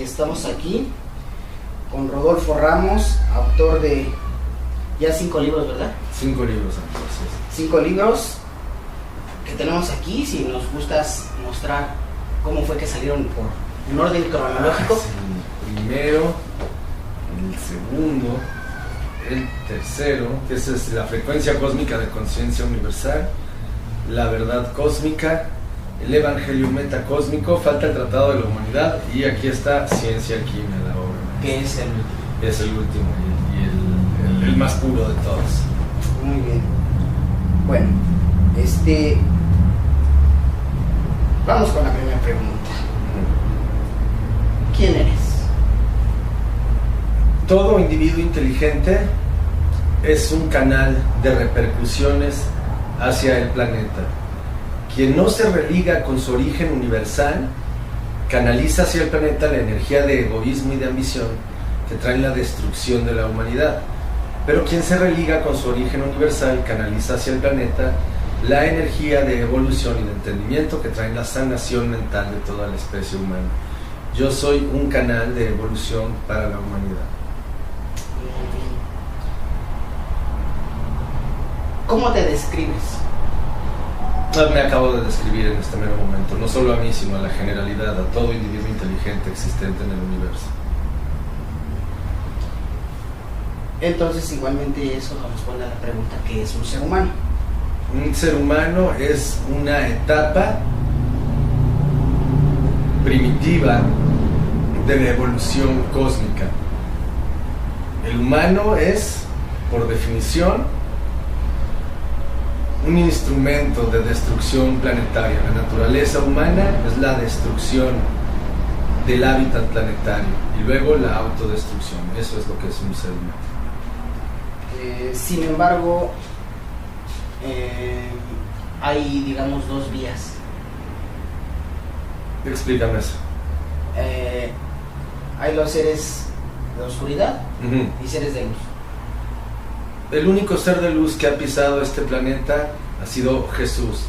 estamos aquí con Rodolfo Ramos, autor de ya 5 libros, ¿verdad? 5 libros, entonces. 5 libros que tenemos aquí. Si nos gustas mostrar cómo fue que salieron por un orden cronológico. Sí. Primero, el segundo, el tercero, que es la frecuencia cósmica de conciencia universal, la verdad cósmica, el evangelio metacósmico, falta el tratado de la humanidad, y aquí está Ciencia, Alquimia, la obra. Que es el último. Es el último y el más puro de todos. Muy bien. Bueno, vamos con la primera pregunta. ¿Quién eres? Todo individuo inteligente es un canal de repercusiones hacia el planeta. Quien no se religa con su origen universal, canaliza hacia el planeta la energía de egoísmo y de ambición que traen la destrucción de la humanidad. Pero quien se religa con su origen universal, canaliza hacia el planeta la energía de evolución y de entendimiento que traen la sanación mental de toda la especie humana. Yo soy un canal de evolución para la humanidad. ¿Cómo te describes? Me acabo de describir en este mero momento, no solo a mí, sino a la generalidad, a todo individuo inteligente existente en el universo. Entonces, igualmente eso nos responde a la pregunta: ¿qué es un ser humano? Un ser humano es una etapa primitiva de la evolución cósmica. El humano es, por definición, un instrumento de destrucción planetaria. La naturaleza humana es la destrucción del hábitat planetario y luego la autodestrucción. Eso es lo que es un ser humano. Sin embargo, hay, digamos, 2 vías. Explícame eso. Hay los seres de oscuridad y seres de luz. El único ser de luz que ha pisado este planeta ha sido Jesús.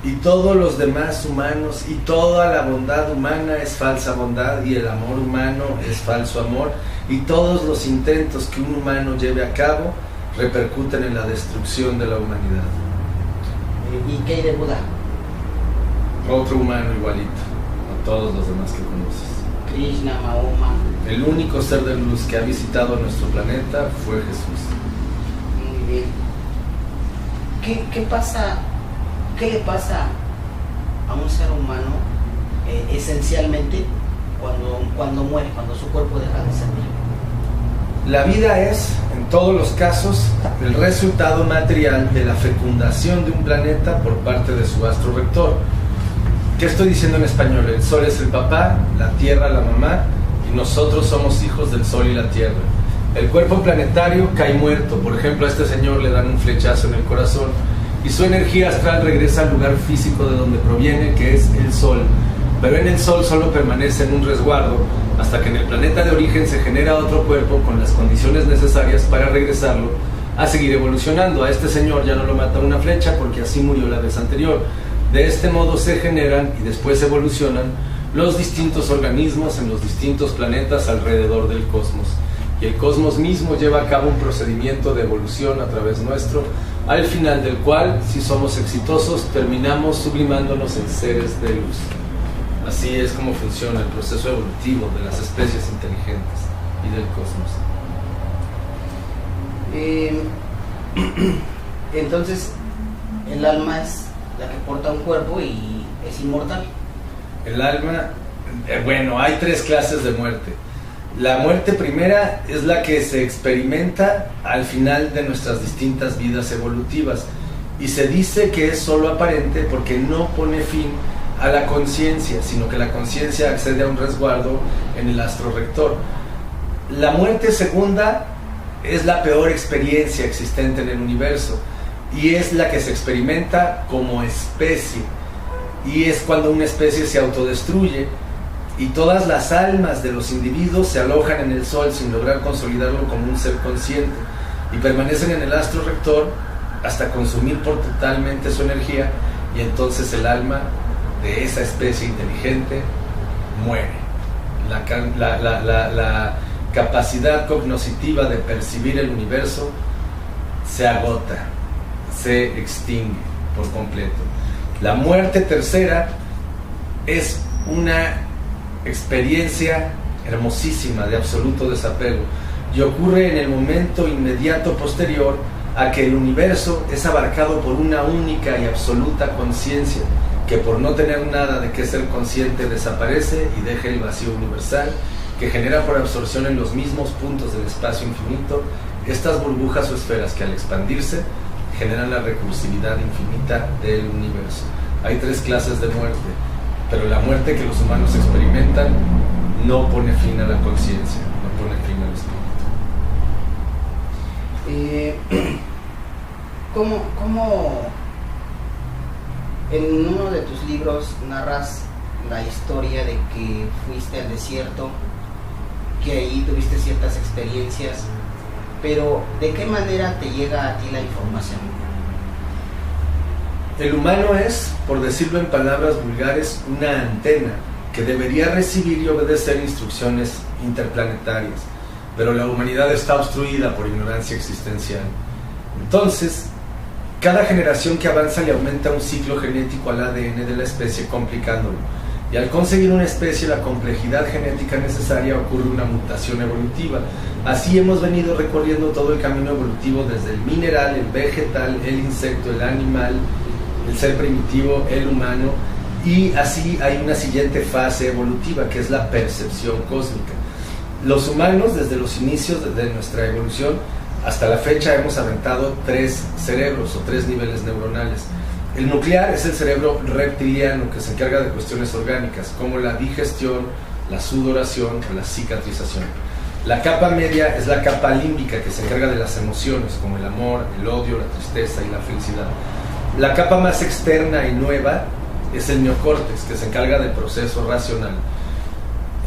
Y todos los demás humanos y toda la bondad humana es falsa bondad, y el amor humano es falso amor, y todos los intentos que un humano lleve a cabo repercuten en la destrucción de la humanidad. ¿Y qué hay de Buda? Otro humano igualito a todos los demás que conoces. Krishna, Mahoma. El único ser de luz que ha visitado nuestro planeta fue Jesús. Muy bien. ¿Qué le pasa a un ser humano esencialmente cuando muere, cuando su cuerpo deja de servir? La vida es, en todos los casos, el resultado material de la fecundación de un planeta por parte de su astro rector. ¿Qué estoy diciendo en español? El Sol es el papá, la Tierra la mamá, y nosotros somos hijos del Sol y la Tierra. El cuerpo planetario cae muerto. Por ejemplo, a este señor le dan un flechazo en el corazón y su energía astral regresa al lugar físico de donde proviene, que es el Sol. Pero en el Sol solo permanece en un resguardo hasta que en el planeta de origen se genera otro cuerpo con las condiciones necesarias para regresarlo a seguir evolucionando. A este señor ya no lo mata una flecha porque así murió la vez anterior. De este modo se generan y después evolucionan los distintos organismos en los distintos planetas alrededor del cosmos. Y el cosmos mismo lleva a cabo un procedimiento de evolución a través nuestro, al final del cual, si somos exitosos, terminamos sublimándonos en seres de luz. Así es como funciona el proceso evolutivo de las especies inteligentes y del cosmos. Entonces, el alma es la que porta un cuerpo y es inmortal. El alma, bueno, hay 3 clases de muerte. La muerte primera es la que se experimenta al final de nuestras distintas vidas evolutivas, y se dice que es solo aparente porque no pone fin a la conciencia, sino que la conciencia accede a un resguardo en el astro rector. La muerte segunda es la peor experiencia existente en el universo, y es la que se experimenta como especie, y es cuando una especie se autodestruye y todas las almas de los individuos se alojan en el Sol sin lograr consolidarlo como un ser consciente, y permanecen en el astro rector hasta consumir por totalmente su energía, y entonces el alma de esa especie inteligente muere. la capacidad cognoscitiva de percibir el universo se agota, se extingue por completo. La muerte tercera es una experiencia hermosísima de absoluto desapego y ocurre en el momento inmediato posterior a que el universo es abarcado por una única y absoluta conciencia que por no tener nada de qué ser consciente desaparece y deja el vacío universal que genera por absorción en los mismos puntos del espacio infinito estas burbujas o esferas que al expandirse generan la recursividad infinita del universo. Hay 3 clases de muerte, pero la muerte que los humanos experimentan no pone fin a la conciencia, no pone fin al espíritu. ¿Cómo en uno de tus libros narras la historia de que fuiste al desierto, que ahí tuviste ciertas experiencias, pero ¿de qué manera te llega a ti la información? El humano es, por decirlo en palabras vulgares, una antena que debería recibir y obedecer instrucciones interplanetarias, pero la humanidad está obstruida por ignorancia existencial. Entonces, cada generación que avanza le aumenta un ciclo genético al ADN de la especie, complicándolo. Y al conseguir una especie la complejidad genética necesaria, ocurre una mutación evolutiva. Así hemos venido recorriendo todo el camino evolutivo desde el mineral, el vegetal, el insecto, el animal, el ser primitivo, el humano, y así hay una siguiente fase evolutiva que es la percepción cósmica. Los humanos, desde los inicios de nuestra evolución hasta la fecha, hemos aventado 3 cerebros o 3 niveles neuronales. El nuclear es el cerebro reptiliano que se encarga de cuestiones orgánicas como la digestión, la sudoración o la cicatrización. La capa media es la capa límbica que se encarga de las emociones como el amor, el odio, la tristeza y la felicidad. La capa más externa y nueva es el neocórtex que se encarga del proceso racional.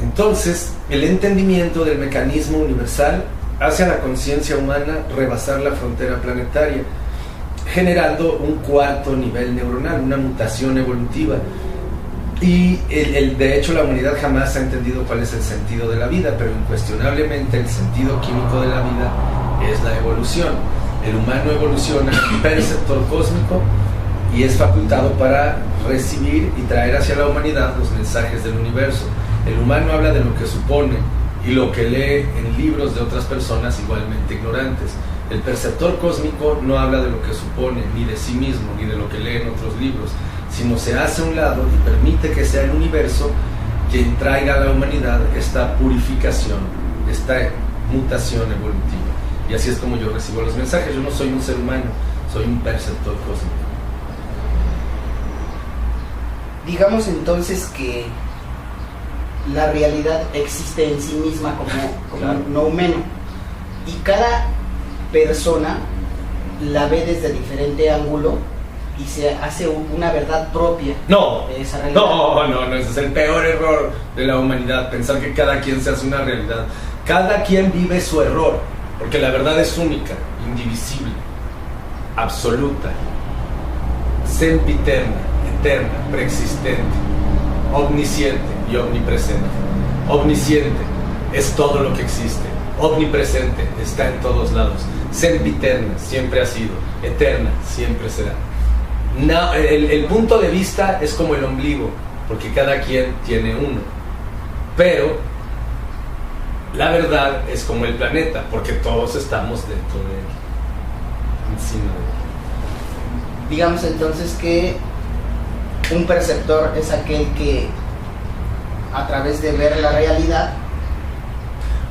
Entonces, el entendimiento del mecanismo universal hace a la conciencia humana rebasar la frontera planetaria, generando un 4º nivel neuronal, una mutación evolutiva. Y de hecho la humanidad jamás ha entendido cuál es el sentido de la vida, pero incuestionablemente el sentido químico de la vida es la evolución. El humano evoluciona en un perceptor cósmico y es facultado para recibir y traer hacia la humanidad los mensajes del universo. El humano habla de lo que supone y lo que lee en libros de otras personas igualmente ignorantes. El perceptor cósmico no habla de lo que supone, ni de sí mismo, ni de lo que lee en otros libros, sino se hace a un lado y permite que sea el universo quien traiga a la humanidad esta purificación, esta mutación evolutiva. Y así es como yo recibo los mensajes. Yo no soy un ser humano, soy un perceptor cósmico. Digamos entonces que la realidad existe en sí misma como claro, no humano, y cada persona la ve desde diferente ángulo y se hace una verdad propia de esa realidad. No, ese es el peor error de la humanidad, pensar que cada quien se hace una realidad. Cada quien vive su error, porque la verdad es única, indivisible, absoluta, sempiterna, eterna, preexistente, omnisciente y omnipresente. Omnisciente es todo lo que existe, omnipresente está en todos lados, sempiterna siempre ha sido, eterna siempre será. No, el punto de vista es como el ombligo, porque cada quien tiene uno, pero la verdad es como el planeta, porque todos estamos dentro de él, encima de él. Digamos entonces que un perceptor es aquel que a través de ver la realidad.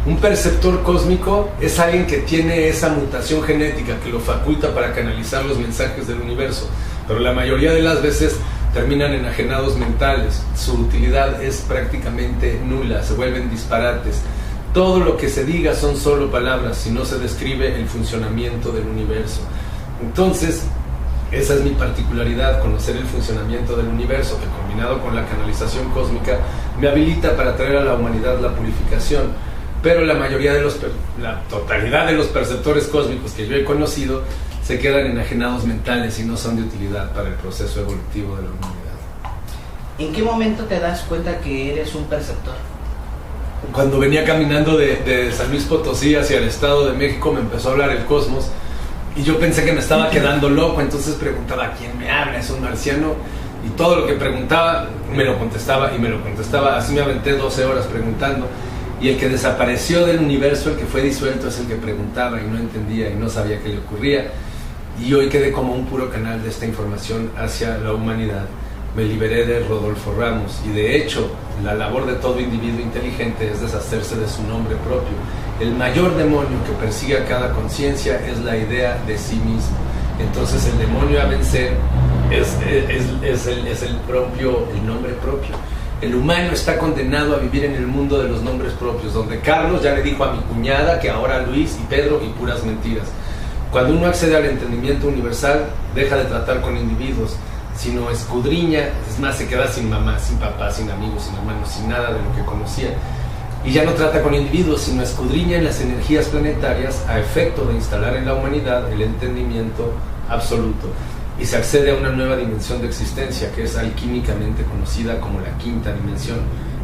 Un perceptor cósmico es alguien que tiene esa mutación genética que lo faculta para canalizar los mensajes del universo, pero la mayoría de las veces terminan enajenados mentales. Su utilidad es prácticamente nula, se vuelven disparates. Todo lo que se diga son solo palabras si no se describe el funcionamiento del universo. Entonces, esa es mi particularidad, conocer el funcionamiento del universo, que combinado con la canalización cósmica me habilita para traer a la humanidad la purificación. Pero la totalidad de los perceptores cósmicos que yo he conocido se quedan enajenados mentales y no son de utilidad para el proceso evolutivo de la humanidad. ¿En qué momento te das cuenta que eres un perceptor? cuando venía caminando de San Luis Potosí hacia el Estado de México, me empezó a hablar el cosmos y yo pensé que me estaba quedando loco, entonces preguntaba: ¿quién me habla? ¿Es un marciano? Y todo lo que preguntaba me lo contestaba y me lo contestaba. Así me aventé 12 horas preguntando, y el que desapareció del universo, el que fue disuelto, es el que preguntaba y no entendía y no sabía qué le ocurría. Y hoy quedé como un puro canal de esta información hacia la humanidad. Me liberé de Rodolfo Ramos, y de hecho la labor de todo individuo inteligente es deshacerse de su nombre propio. El mayor demonio que persigue a cada conciencia es la idea de sí mismo. Entonces el demonio a vencer es el nombre propio. El humano está condenado a vivir en el mundo de los nombres propios, donde Carlos ya le dijo a mi cuñada que ahora Luis y Pedro, y puras mentiras. Cuando uno accede al entendimiento universal, deja de tratar con individuos, sino escudriña, es más, se queda sin mamá, sin papá, sin amigos, sin hermanos, sin nada de lo que conocía. Y ya no trata con individuos, sino escudriña en las energías planetarias a efecto de instalar en la humanidad el entendimiento absoluto. Y se accede a una nueva dimensión de existencia, que es alquímicamente conocida como la quinta dimensión,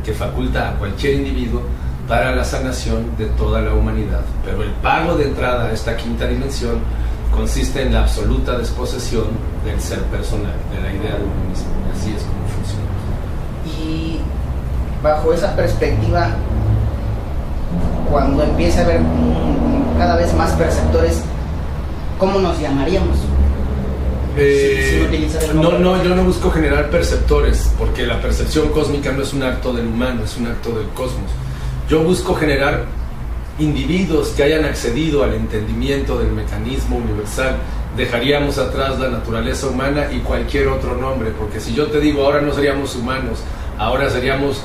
que faculta a cualquier individuo para la sanación de toda la humanidad. Pero el pago de entrada a esta quinta dimensión consiste en la absoluta desposesión del ser personal, de la idea de uno mismo. Así es como funciona. Y bajo esa perspectiva, cuando empiece a haber cada vez más perceptores, ¿cómo nos llamaríamos? No, yo no busco generar perceptores, porque la percepción cósmica no es un acto del humano, es un acto del cosmos. Yo busco generar individuos que hayan accedido al entendimiento del mecanismo universal. Dejaríamos atrás la naturaleza humana y cualquier otro nombre, porque si yo te digo ahora no seríamos humanos, ahora seríamos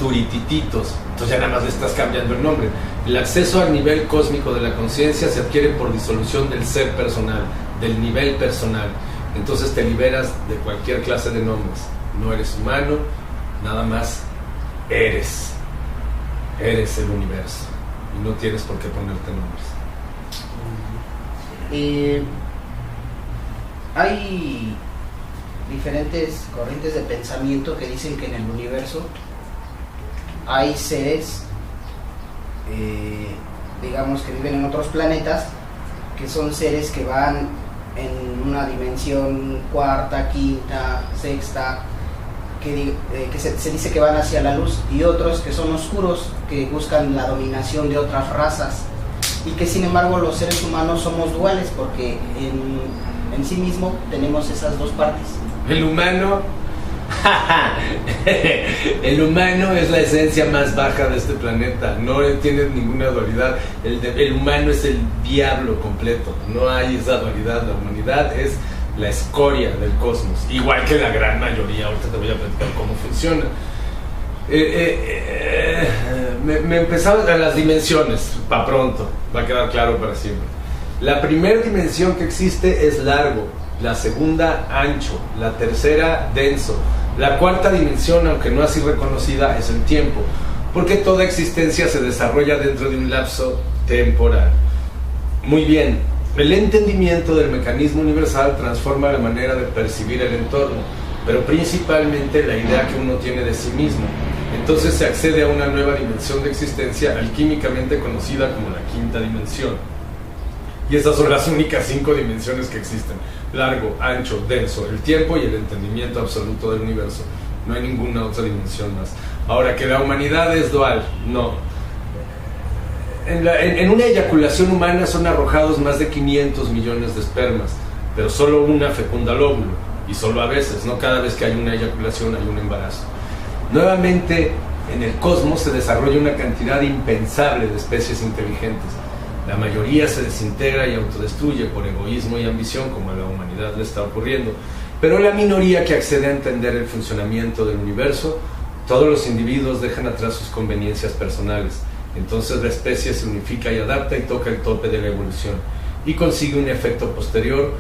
turitititos, entonces ya nada más le estás cambiando el nombre. El acceso al nivel cósmico de la conciencia se adquiere por disolución del ser personal, del nivel personal. Entonces te liberas de cualquier clase de nombres. No eres humano, nada más eres el universo, y no tienes por qué ponerte nombres. Hay diferentes corrientes de pensamiento que dicen que en el universo hay seres, digamos, que viven en otros planetas, que son seres que van en una dimensión cuarta, quinta, sexta, que se dice que van hacia la luz, y otros que son oscuros, que buscan la dominación de otras razas, y que sin embargo los seres humanos somos duales, porque en sí mismo tenemos esas dos partes. El humano es la esencia más baja de este planeta, no tiene ninguna dualidad. El humano es el diablo completo, no hay esa dualidad. La humanidad es la escoria del cosmos, igual que la gran mayoría. Ahorita te voy a platicar cómo funciona. Me empezaba a las dimensiones, para pronto, va a quedar claro para siempre. La primera dimensión que existe es largo, la segunda ancho, la tercera denso, la cuarta dimensión, aunque no así reconocida, es el tiempo, porque toda existencia se desarrolla dentro de un lapso temporal. Muy bien, el entendimiento del mecanismo universal transforma la manera de percibir el entorno, pero principalmente la idea que uno tiene de sí mismo. Entonces se accede a una nueva dimensión de existencia alquímicamente conocida como la quinta dimensión. Y esas son las únicas 5 dimensiones que existen: largo, ancho, denso, el tiempo y el entendimiento absoluto del universo. No hay ninguna otra dimensión más. Ahora, que la humanidad es dual, no. En una eyaculación humana son arrojados más de 500 millones de espermas, pero solo una fecunda el óvulo, y solo a veces, no cada vez que hay una eyaculación hay un embarazo. Nuevamente, en el cosmos se desarrolla una cantidad impensable de especies inteligentes. La mayoría se desintegra y autodestruye por egoísmo y ambición, como a la humanidad le está ocurriendo. Pero la minoría que accede a entender el funcionamiento del universo, todos los individuos dejan atrás sus conveniencias personales. Entonces la especie se unifica y adapta y toca el tope de la evolución, y consigue un efecto posterior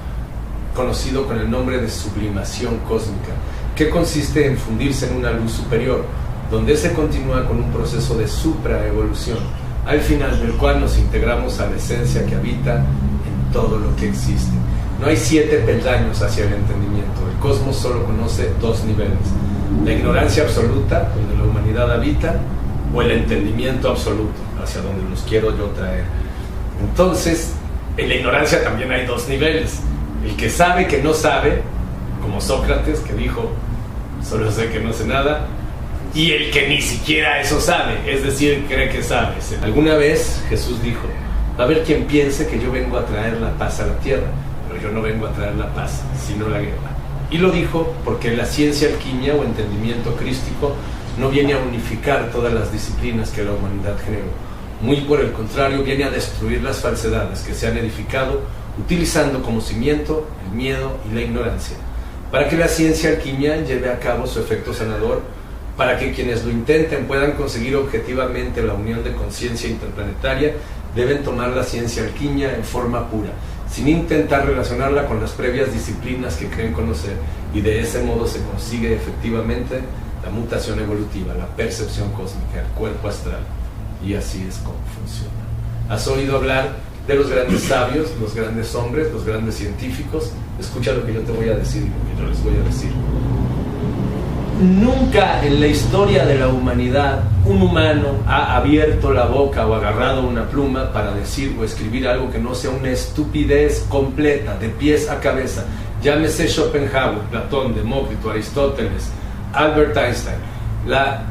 conocido con el nombre de sublimación cósmica, que consiste en fundirse en una luz superior, donde se continúa con un proceso de supraevolución, al final del cual nos integramos a la esencia que habita en todo lo que existe. No hay 7 peldaños hacia el entendimiento. El cosmos solo conoce 2 niveles: la ignorancia absoluta, donde la humanidad habita, o el entendimiento absoluto, hacia donde los quiero yo traer. Entonces, en la ignorancia también hay dos niveles: el que sabe que no sabe, como Sócrates, que dijo, solo sé que no sé nada, y el que ni siquiera eso sabe, es decir, cree que sabe. Alguna vez Jesús dijo: va a haber quien piense que yo vengo a traer la paz a la tierra, pero yo no vengo a traer la paz, sino la guerra. Y lo dijo porque la ciencia alquimia o entendimiento crístico no viene a unificar todas las disciplinas que la humanidad generó. Muy por el contrario, viene a destruir las falsedades que se han edificado utilizando como cimiento el miedo y la ignorancia, para que la ciencia alquimia lleve a cabo su efecto sanador, para que quienes lo intenten puedan conseguir objetivamente la unión de conciencia interplanetaria. Deben tomar la ciencia alquimia en forma pura, sin intentar relacionarla con las previas disciplinas que creen conocer, y de ese modo se consigue efectivamente la mutación evolutiva, la percepción cósmica, el cuerpo astral. Y así es como funciona. ¿Has oído hablar de los grandes sabios, los grandes hombres, los grandes científicos? Escucha lo que yo te voy a decir y lo que yo les voy a decir. Nunca en la historia de la humanidad un humano ha abierto la boca o agarrado una pluma para decir o escribir algo que no sea una estupidez completa, de pies a cabeza. Llámese Schopenhauer, Platón, Demócrito, Aristóteles, Albert Einstein. La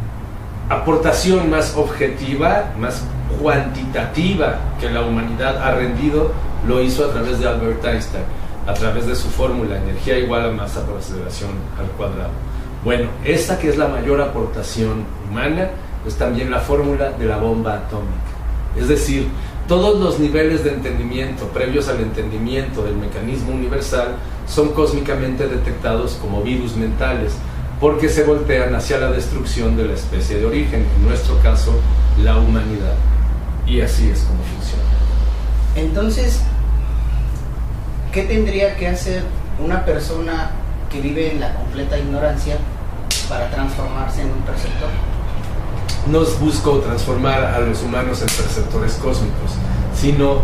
aportación más objetiva, más cuantitativa que la humanidad ha rendido, lo hizo a través de Albert Einstein, a través de su fórmula: energía igual a masa por aceleración al cuadrado. Bueno, esta que es la mayor aportación humana es también la fórmula de la bomba atómica. Es decir, todos los niveles de entendimiento previos al entendimiento del mecanismo universal son cósmicamente detectados como virus mentales, porque se voltean hacia la destrucción de la especie de origen, en nuestro caso, la humanidad. Y así es como funciona. Entonces, ¿qué tendría que hacer una persona que vive en la completa ignorancia para transformarse en un perceptor? No busco transformar a los humanos en perceptores cósmicos, sino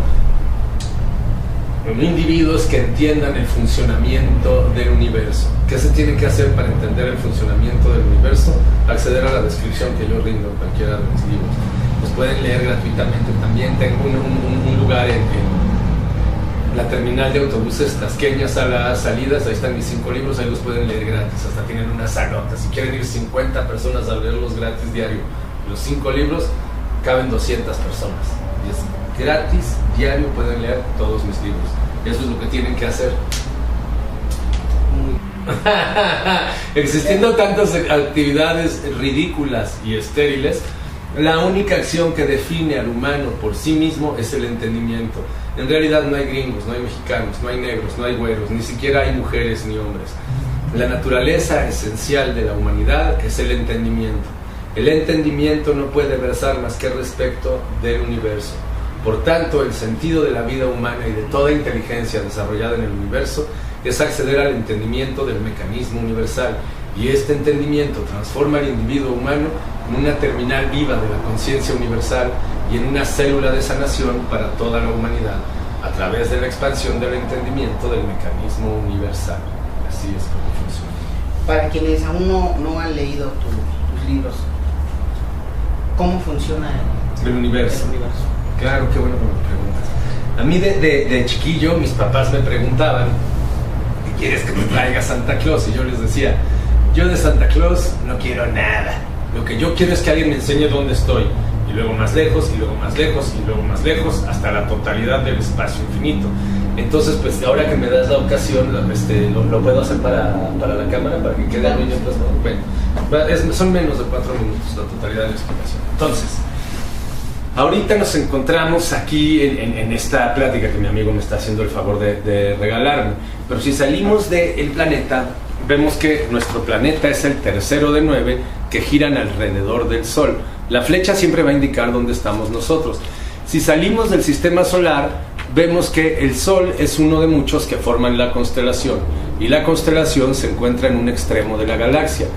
en individuos que entiendan el funcionamiento del universo. ¿Qué se tiene que hacer para entender el funcionamiento del universo? Acceder a la descripción que yo rindo en cualquiera de mis libros. Los pueden leer gratuitamente. También tengo un lugar en la terminal de autobuses tasqueñas a las salidas. Ahí están mis 5 libros, ahí los pueden leer gratis. Hasta tienen una salota. Si quieren ir 50 personas a leerlos gratis diario, los 5 libros, caben 200 personas. Y es gratis, diario, pueden leer todos mis libros. Eso es lo que tienen que hacer. Existiendo tantas actividades ridículas y estériles, la única acción que define al humano por sí mismo es el entendimiento. En realidad no hay gringos, no hay mexicanos, no hay negros, no hay güeros, ni siquiera hay mujeres ni hombres. La naturaleza esencial de la humanidad es el entendimiento. El entendimiento no puede versar más que respecto del universo. Por tanto, el sentido de la vida humana y de toda inteligencia desarrollada en el universo es acceder al entendimiento del mecanismo universal, y este entendimiento transforma al individuo humano en una terminal viva de la conciencia universal y en una célula de sanación para toda la humanidad, a través de la expansión del entendimiento del mecanismo universal. Así es como funciona. Para quienes aún no han leído tus libros, ¿cómo funciona el universo? Claro, qué bueno que me preguntas. A mí de chiquillo mis papás me preguntaban: ¿qué quieres que te traiga Santa Claus? Y yo les decía: yo de Santa Claus no quiero nada. Lo que yo quiero es que alguien me enseñe dónde estoy. Y luego más lejos, y luego más lejos, y luego más lejos, hasta la totalidad del espacio infinito. Entonces, pues ahora que me das la ocasión, lo puedo hacer para la cámara, para que quede muy bien plasmado. Bueno, son menos de 4 minutos la totalidad de la explicación. Entonces, ahorita nos encontramos aquí en esta plática que mi amigo me está haciendo el favor de regalarme. Pero si salimos del planeta, vemos que nuestro planeta es el tercero de 9 que giran alrededor del Sol. La flecha siempre va a indicar dónde estamos nosotros. Si salimos del sistema solar, vemos que el Sol es uno de muchos que forman la constelación, y la constelación se encuentra en un extremo de la galaxia.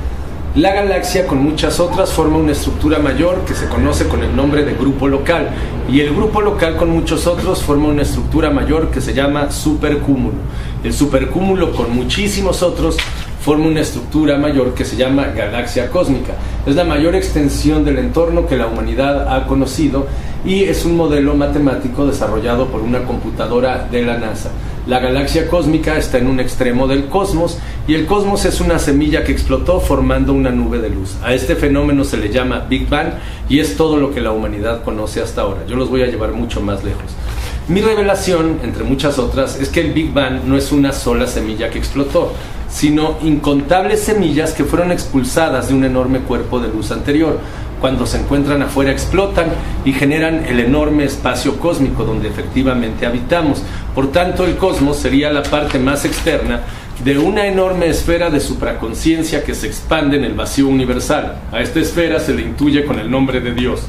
La galaxia, con muchas otras, forma una estructura mayor que se conoce con el nombre de grupo local, y el grupo local, con muchos otros, forma una estructura mayor que se llama supercúmulo. El supercúmulo, con muchísimos otros, forma una estructura mayor que se llama galaxia cósmica. Es la mayor extensión del entorno que la humanidad ha conocido y es un modelo matemático desarrollado por una computadora de la NASA. La galaxia cósmica está en un extremo del cosmos y el cosmos es una semilla que explotó formando una nube de luz. A este fenómeno se le llama Big Bang y es todo lo que la humanidad conoce hasta ahora. Yo los voy a llevar mucho más lejos. Mi revelación, entre muchas otras, es que el Big Bang no es una sola semilla que explotó, sino incontables semillas que fueron expulsadas de un enorme cuerpo de luz anterior. Cuando se encuentran afuera explotan y generan el enorme espacio cósmico donde efectivamente habitamos. Por tanto, el cosmos sería la parte más externa de una enorme esfera de supraconsciencia que se expande en el vacío universal. A esta esfera se le intuye con el nombre de Dios.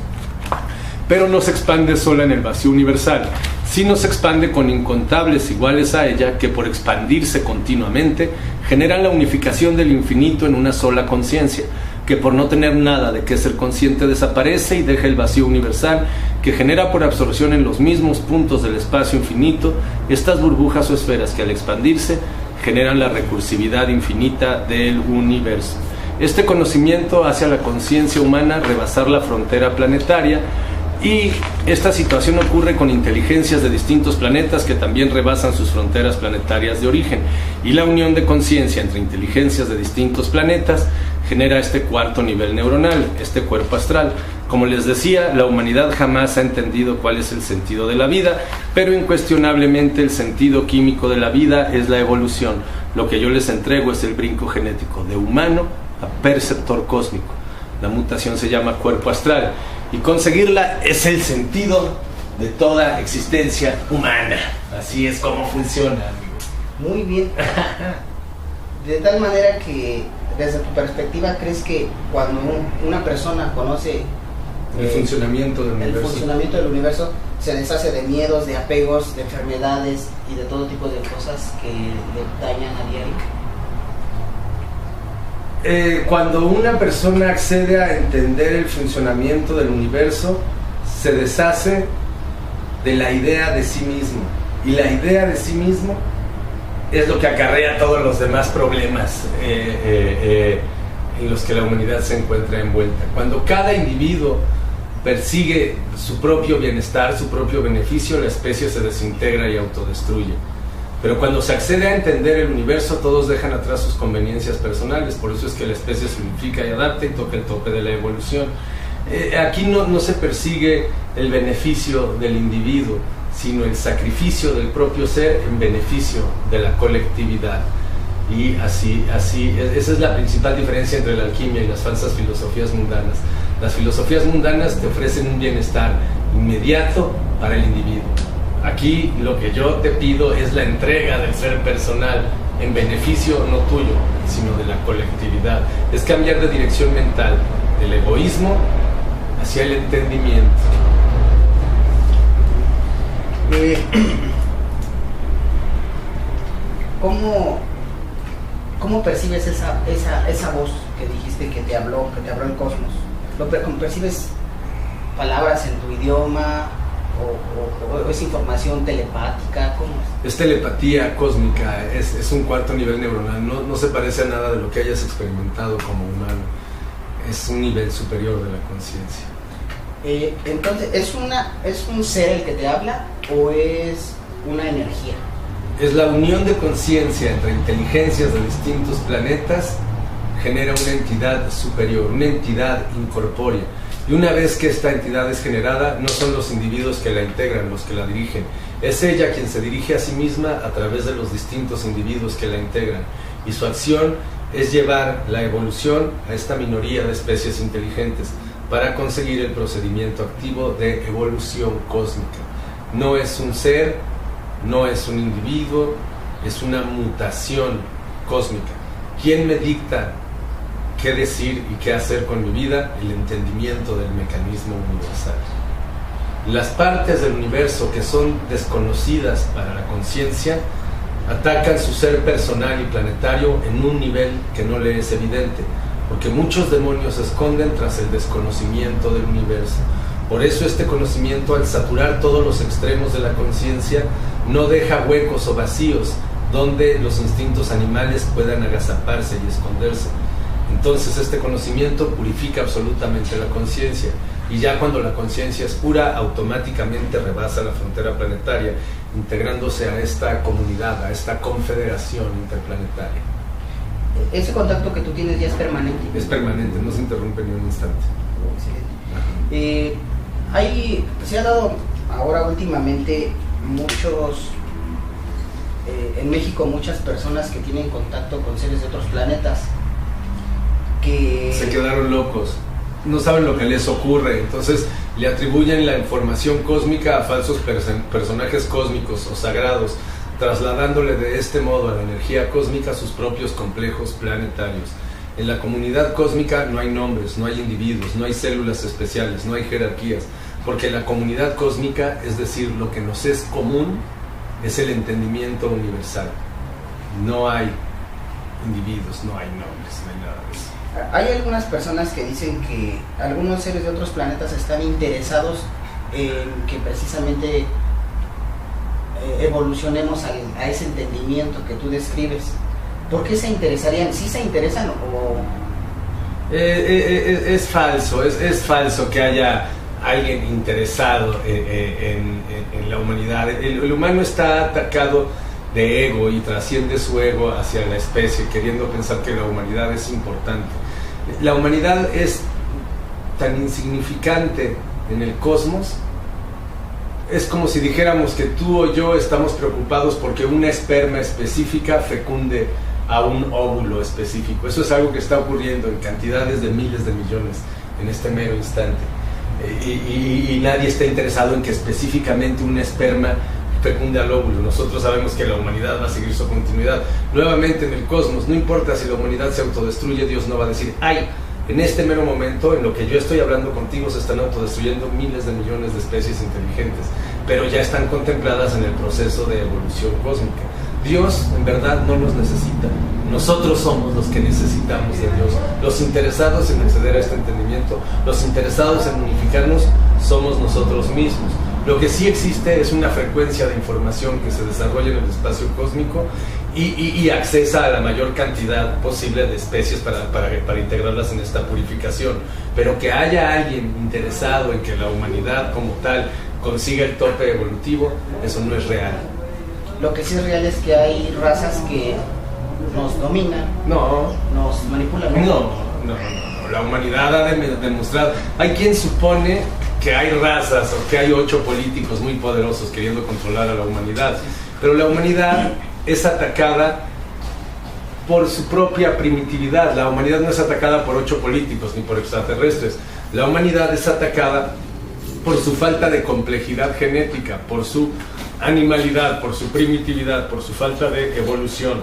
Pero no se expande sola en el vacío universal, sino se expande con incontables iguales a ella que por expandirse continuamente generan la unificación del infinito en una sola conciencia, que por no tener nada de qué ser consciente desaparece y deja el vacío universal que genera por absorción en los mismos puntos del espacio infinito estas burbujas o esferas que al expandirse generan la recursividad infinita del universo. Este conocimiento hace a la conciencia humana rebasar la frontera planetaria y esta situación ocurre con inteligencias de distintos planetas que también rebasan sus fronteras planetarias de origen, y la unión de conciencia entre inteligencias de distintos planetas genera este cuarto nivel neuronal, este cuerpo astral. Como les decía, la humanidad jamás ha entendido cuál es el sentido de la vida, pero incuestionablemente el sentido químico de la vida es la evolución. Lo que yo les entrego es el brinco genético de humano a perceptor cósmico. La mutación se llama cuerpo astral y conseguirla es el sentido de toda existencia humana. Así es como funciona, amigo. Muy bien. De tal manera que, desde tu perspectiva, ¿crees que cuando una persona conoce el funcionamiento del universo, se deshace de miedos, de apegos, de enfermedades y de todo tipo de cosas que le dañan a diario? Cuando una persona accede a entender el funcionamiento del universo, se deshace de la idea de sí mismo, y la idea de sí mismo es lo que acarrea todos los demás problemas en los que la humanidad se encuentra envuelta. Cuando cada individuo persigue su propio bienestar, su propio beneficio, la especie se desintegra y autodestruye. Pero cuando se accede a entender el universo, todos dejan atrás sus conveniencias personales. Por eso es que la especie se unifica y adapta y toca el tope de la evolución. Aquí no se persigue el beneficio del individuo, sino el sacrificio del propio ser en beneficio de la colectividad. Y así, esa es la principal diferencia entre la alquimia y las falsas filosofías mundanas. Las filosofías mundanas te ofrecen un bienestar inmediato para el individuo. Aquí lo que yo te pido es la entrega del ser personal en beneficio no tuyo, sino de la colectividad. Es cambiar de dirección mental, del egoísmo hacia el entendimiento. ¿Cómo percibes esa voz que dijiste que te habló el cosmos? ¿Cómo percibes palabras en tu idioma? ¿O es información telepática? ¿Cómo es? Es telepatía cósmica, es un cuarto nivel neuronal, no se parece a nada de lo que hayas experimentado como humano, es un nivel superior de la conciencia. Entonces, ¿es un ser el que te habla o es una energía? Es la unión de conciencia entre inteligencias de distintos planetas, genera una entidad superior, una entidad incorpórea. Y una vez que esta entidad es generada, no son los individuos que la integran los que la dirigen, es ella quien se dirige a sí misma a través de los distintos individuos que la integran, y su acción es llevar la evolución a esta minoría de especies inteligentes para conseguir el procedimiento activo de evolución cósmica. No es un ser, no es un individuo, es una mutación cósmica. ¿Quién me dicta qué decir y qué hacer con mi vida? El entendimiento del mecanismo universal. Las partes del universo que son desconocidas para la conciencia atacan su ser personal y planetario en un nivel que no le es evidente, porque muchos demonios se esconden tras el desconocimiento del universo. Por eso este conocimiento, al saturar todos los extremos de la conciencia, no deja huecos o vacíos donde los instintos animales puedan agazaparse y esconderse. Entonces este conocimiento purifica absolutamente la conciencia, y ya cuando la conciencia es pura, automáticamente rebasa la frontera planetaria, integrándose a esta comunidad, a esta confederación interplanetaria. ¿Ese contacto que tú tienes ya es permanente? Es permanente, no se interrumpe ni un instante. Excelente. Se ha dado ahora últimamente en México muchas personas que tienen contacto con seres de otros planetas que se quedaron locos, no saben lo que les ocurre, entonces le atribuyen la información cósmica a falsos personajes cósmicos o sagrados, trasladándole de este modo a la energía cósmica sus propios complejos planetarios. En la comunidad cósmica no hay nombres, no hay individuos, no hay células especiales, no hay jerarquías, porque la comunidad cósmica, es decir, lo que nos es común, es el entendimiento universal. No hay individuos, no hay nombres, no hay nada de eso. Hay algunas personas que dicen que algunos seres de otros planetas están interesados en que precisamente evolucionemos a ese entendimiento que tú describes. ¿Por qué se interesarían? ¿Sí se interesan o...? Es falso que haya alguien interesado en la humanidad. El humano está atacado de ego y trasciende su ego hacia la especie, queriendo pensar que la humanidad es importante. La humanidad es tan insignificante en el cosmos. Es como si dijéramos que tú o yo estamos preocupados porque una esperma específica fecunde a un óvulo específico. Eso es algo que está ocurriendo en cantidades de miles de millones en este mero instante. Y nadie está interesado en que específicamente una esperma fecunde al óvulo. Nosotros sabemos que la humanidad va a seguir su continuidad. Nuevamente en el cosmos, no importa si la humanidad se autodestruye, Dios no va a decir, ¡ay! En este mero momento, en lo que yo estoy hablando contigo, se están autodestruyendo miles de millones de especies inteligentes, pero ya están contempladas en el proceso de evolución cósmica. Dios, en verdad, no nos necesita. Nosotros somos los que necesitamos de Dios. Los interesados en acceder a este entendimiento, los interesados en unificarnos, somos nosotros mismos. Lo que sí existe es una frecuencia de información que se desarrolla en el espacio cósmico y accesa a la mayor cantidad posible de especies para integrarlas en esta purificación. Pero que haya alguien interesado en que la humanidad como tal consiga el tope evolutivo, eso no es real. Lo que sí es real es que hay razas que nos dominan, nos manipulan. No. La humanidad ha demostrado. Hay quien supone que hay razas o que hay 8 políticos muy poderosos queriendo controlar a la humanidad, pero la humanidad es atacada por su propia primitividad. La humanidad no es atacada por 8 políticos ni por extraterrestres. La humanidad es atacada por su falta de complejidad genética, por su animalidad, por su primitividad, por su falta de evolución.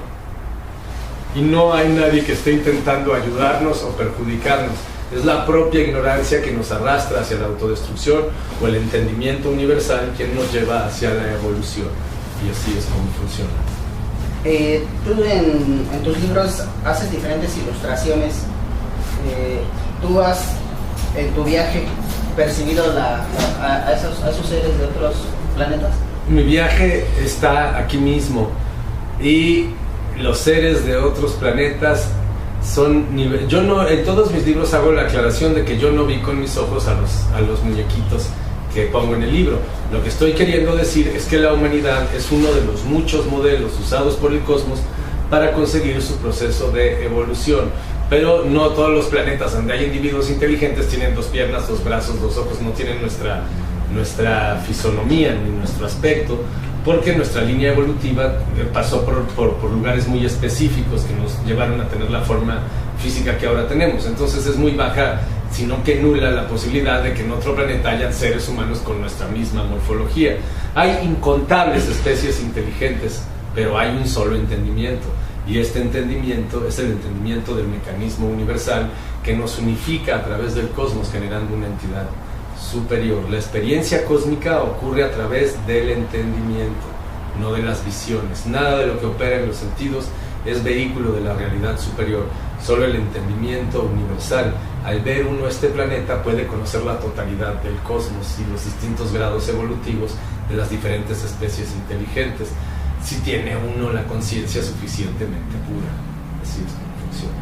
Y no hay nadie que esté intentando ayudarnos o perjudicarnos. Es la propia ignorancia que nos arrastra hacia la autodestrucción o el entendimiento universal quien nos lleva hacia la evolución. Y así es como funciona. Tú en tus libros haces diferentes ilustraciones. ¿Tú has en tu viaje percibido a esos seres de otros planetas? Mi viaje está aquí mismo y los seres de otros planetas son yo no, en todos mis libros hago la aclaración de que yo no vi con mis ojos a los muñequitos que pongo en el libro. Lo que estoy queriendo decir es que la humanidad es uno de los muchos modelos usados por el cosmos para conseguir su proceso de evolución. Pero no todos los planetas donde hay individuos inteligentes tienen 2 piernas, 2 brazos, 2 ojos, no tienen nuestra fisonomía ni nuestro aspecto, porque nuestra línea evolutiva pasó por lugares muy específicos que nos llevaron a tener la forma física que ahora tenemos. Entonces es muy baja, sino que nula la posibilidad de que en otro planeta hayan seres humanos con nuestra misma morfología. Hay incontables especies inteligentes, pero hay un solo entendimiento, y este entendimiento es el entendimiento del mecanismo universal que nos unifica a través del cosmos, generando una entidad superior. La experiencia cósmica ocurre a través del entendimiento, no de las visiones. Nada de lo que opera en los sentidos es vehículo de la realidad superior, solo el entendimiento universal. Al ver uno este planeta puede conocer la totalidad del cosmos y los distintos grados evolutivos de las diferentes especies inteligentes. si tiene uno la conciencia suficientemente pura. Así es como funciona.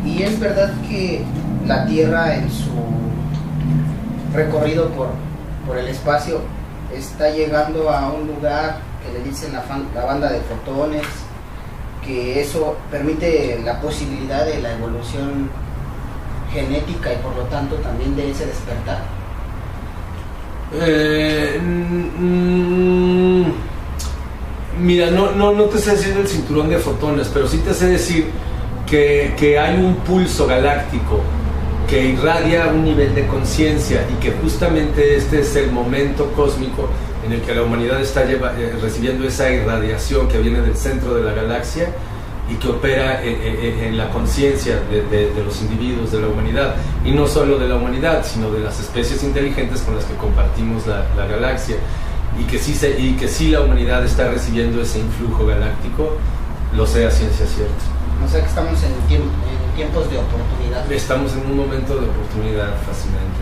Y es verdad que la Tierra en su recorrido por el espacio está llegando a un lugar que le dicen la banda de fotones, que eso permite la posibilidad de la evolución genética y por lo tanto también de ese despertar. Mira, no te sé decir el cinturón de fotones, pero sí te sé decir que hay un pulso galáctico que irradia un nivel de conciencia y que justamente este es el momento cósmico en el que la humanidad está recibiendo esa irradiación que viene del centro de la galaxia y que opera en la conciencia de los individuos de la humanidad, y no solo de la humanidad, sino de las especies inteligentes con las que compartimos la galaxia, y que sí la humanidad está recibiendo ese influjo galáctico, lo sé a ciencia cierta. O sea que estamos en tiempos de oportunidad. Estamos en un momento de oportunidad fascinante.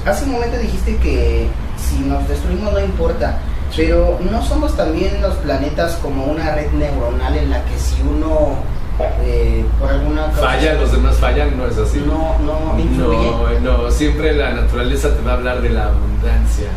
Hace un momento dijiste que si nos destruimos no importa, pero ¿no somos también los planetas como una red neuronal en la que si uno por alguna causa falla, los demás fallan? ¿No es así? No influye. No, siempre la naturaleza te va a hablar de la abundancia.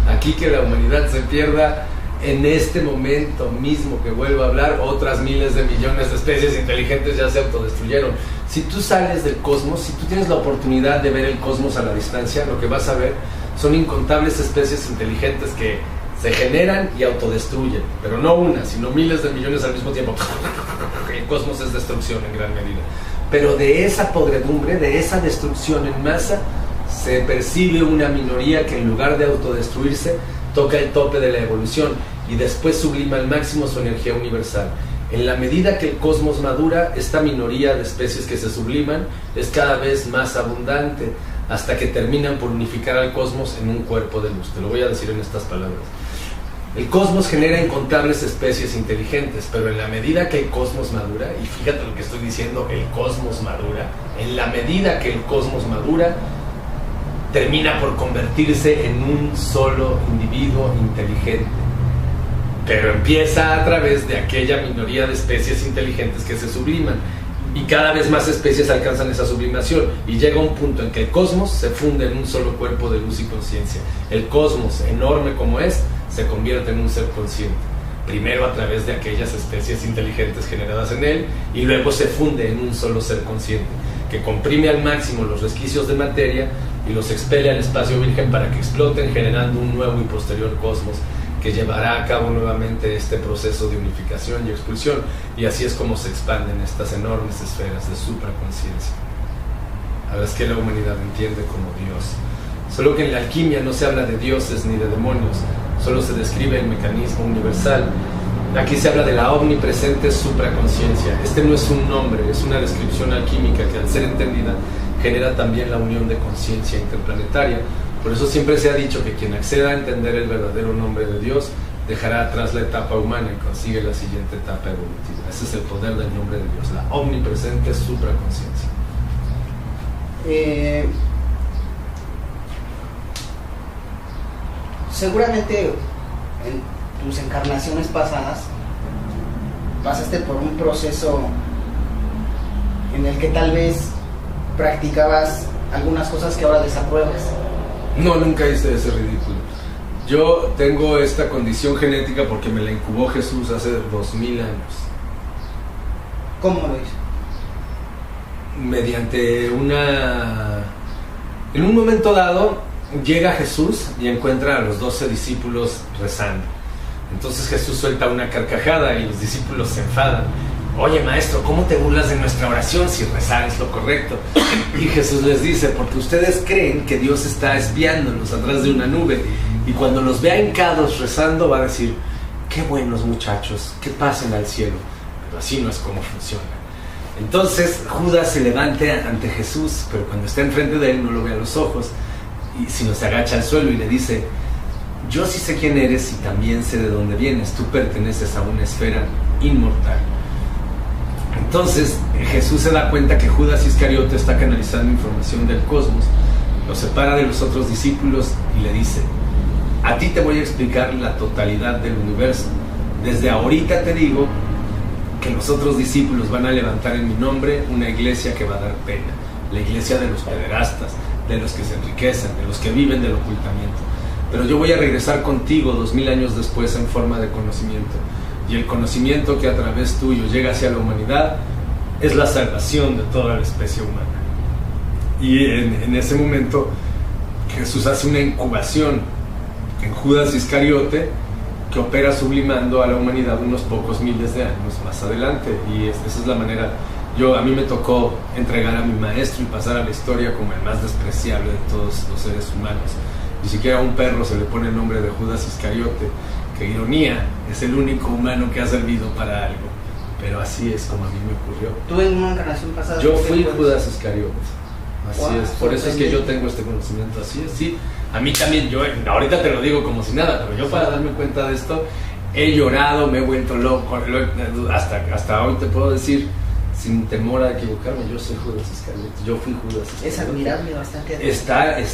Aquí que la humanidad se pierda, en este momento mismo que vuelvo a hablar, otras miles de millones de especies inteligentes ya se autodestruyeron. Si tú sales del cosmos, si tú tienes la oportunidad de ver el cosmos a la distancia, lo que vas a ver son incontables especies inteligentes que se generan y autodestruyen, pero no una, sino miles de millones al mismo tiempo. El cosmos es destrucción en gran medida, pero de esa podredumbre, de esa destrucción en masa, se percibe una minoría que en lugar de autodestruirse toca el tope de la evolución y después sublima al máximo su energía universal. En la medida que el cosmos madura, esta minoría de especies que se subliman es cada vez más abundante, hasta que terminan por unificar al cosmos en un cuerpo de luz. Te lo voy a decir en estas palabras. El cosmos genera incontables especies inteligentes, pero en la medida que el cosmos madura, y fíjate lo que estoy diciendo, el cosmos madura, en la medida que el cosmos madura, termina por convertirse en un solo individuo inteligente. Pero empieza a través de aquella minoría de especies inteligentes que se subliman, y cada vez más especies alcanzan esa sublimación, y llega un punto en que el cosmos se funde en un solo cuerpo de luz y conciencia. El cosmos, enorme como es, se convierte en un ser consciente, primero a través de aquellas especies inteligentes generadas en él, y luego se funde en un solo ser consciente, que comprime al máximo los resquicios de materia y los expele al espacio virgen para que exploten, generando un nuevo y posterior cosmos que llevará a cabo nuevamente este proceso de unificación y expulsión, y así es como se expanden estas enormes esferas de supraconciencia, a las que la humanidad entiende como Dios. Solo que en la alquimia no se habla de dioses ni de demonios, solo se describe el mecanismo universal. Aquí se habla de la omnipresente supraconciencia. Este no es un nombre, es una descripción alquímica que al ser entendida genera también la unión de conciencia interplanetaria. Por eso siempre se ha dicho que quien acceda a entender el verdadero nombre de Dios dejará atrás la etapa humana y consigue la siguiente etapa evolutiva. Ese es el poder del nombre de Dios, la omnipresente supraconciencia. Seguramente en tus encarnaciones pasadas pasaste por un proceso en el que tal vez practicabas algunas cosas que ahora desapruebas. No, nunca hice ese ridículo. Yo tengo esta condición genética porque me la incubó Jesús hace 2000 años. ¿Cómo lo hizo? Mediante en un momento dado llega Jesús y encuentra a los 12 discípulos rezando. Entonces Jesús suelta una carcajada y los discípulos se enfadan. Oye maestro, ¿cómo te burlas de nuestra oración si rezar es lo correcto? Y Jesús les dice, porque ustedes creen que Dios está espiándolos atrás de una nube, y cuando los vea hincados rezando va a decir, qué buenos muchachos, que pasen al cielo. Pero así no es como funciona. Entonces Judas se levanta ante Jesús, pero cuando está enfrente de él no lo ve a los ojos, sino se agacha al suelo y le dice, yo sí sé quién eres y también sé de dónde vienes, tú perteneces a una esfera inmortal. Entonces Jesús se da cuenta que Judas Iscariote está canalizando información del cosmos, lo separa de los otros discípulos y le dice, A ti te voy a explicar la totalidad del universo. Desde ahorita te digo que los otros discípulos van a levantar en mi nombre una iglesia que va a dar pena. La iglesia de los pederastas, de los que se enriquecen, de los que viven del ocultamiento. Pero yo voy a regresar contigo 2000 años después en forma de conocimiento. Y el conocimiento que a través tuyo llega hacia la humanidad es la salvación de toda la especie humana. Y en ese momento Jesús hace una incubación en Judas Iscariote que opera sublimando a la humanidad unos pocos miles de años más adelante. Y esa es la manera. A mí me tocó entregar a mi maestro y pasar a la historia como el más despreciable de todos los seres humanos. Ni siquiera a un perro se le pone el nombre de Judas Iscariote. Qué ironía, es el único humano que ha servido para algo. Pero así es como a mí me ocurrió. ¿Tú en una encarnación pasada? Yo fui Judas Iscariote. Así Wow, es, por eso es que yo tengo este conocimiento. Así es, sí. A mí también, ahorita te lo digo como si nada, pero yo para darme cuenta de esto, he llorado, me he vuelto loco. Hasta hoy te puedo decir, sin temor a equivocarme, yo soy Judas Iscariote. Yo fui Judas Iscariote. Es admirable, bastante admirable.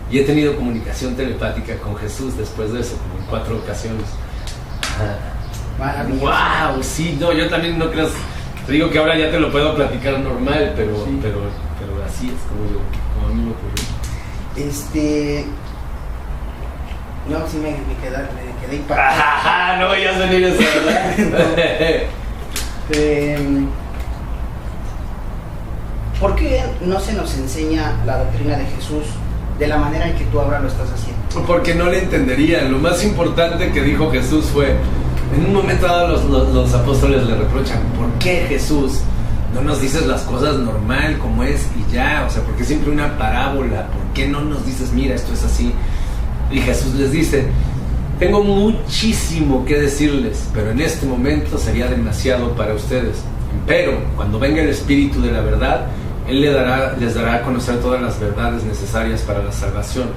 Y he tenido comunicación telepática con Jesús después de eso, como en 4 ocasiones. Maravilloso. ¡Wow! Sí, no, yo también no creo. Te digo que ahora ya te lo puedo platicar normal, pero así es como a mí me ocurrió. No, sí me quedé impactado. No vayas a venir eso, ¿verdad? ¿Por qué no se nos enseña la doctrina de Jesús de la manera en que tú ahora lo estás haciendo? Porque no le entenderían. Lo más importante que dijo Jesús fue, en un momento dado los apóstoles le reprochan, ¿por qué Jesús no nos dices las cosas normal como es y ya? O sea, ¿por qué siempre una parábola? ¿Por qué no nos dices, mira, esto es así? Y Jesús les dice, tengo muchísimo que decirles, pero en este momento sería demasiado para ustedes. Pero cuando venga el Espíritu de la verdad, Él les dará a conocer todas las verdades necesarias para la salvación,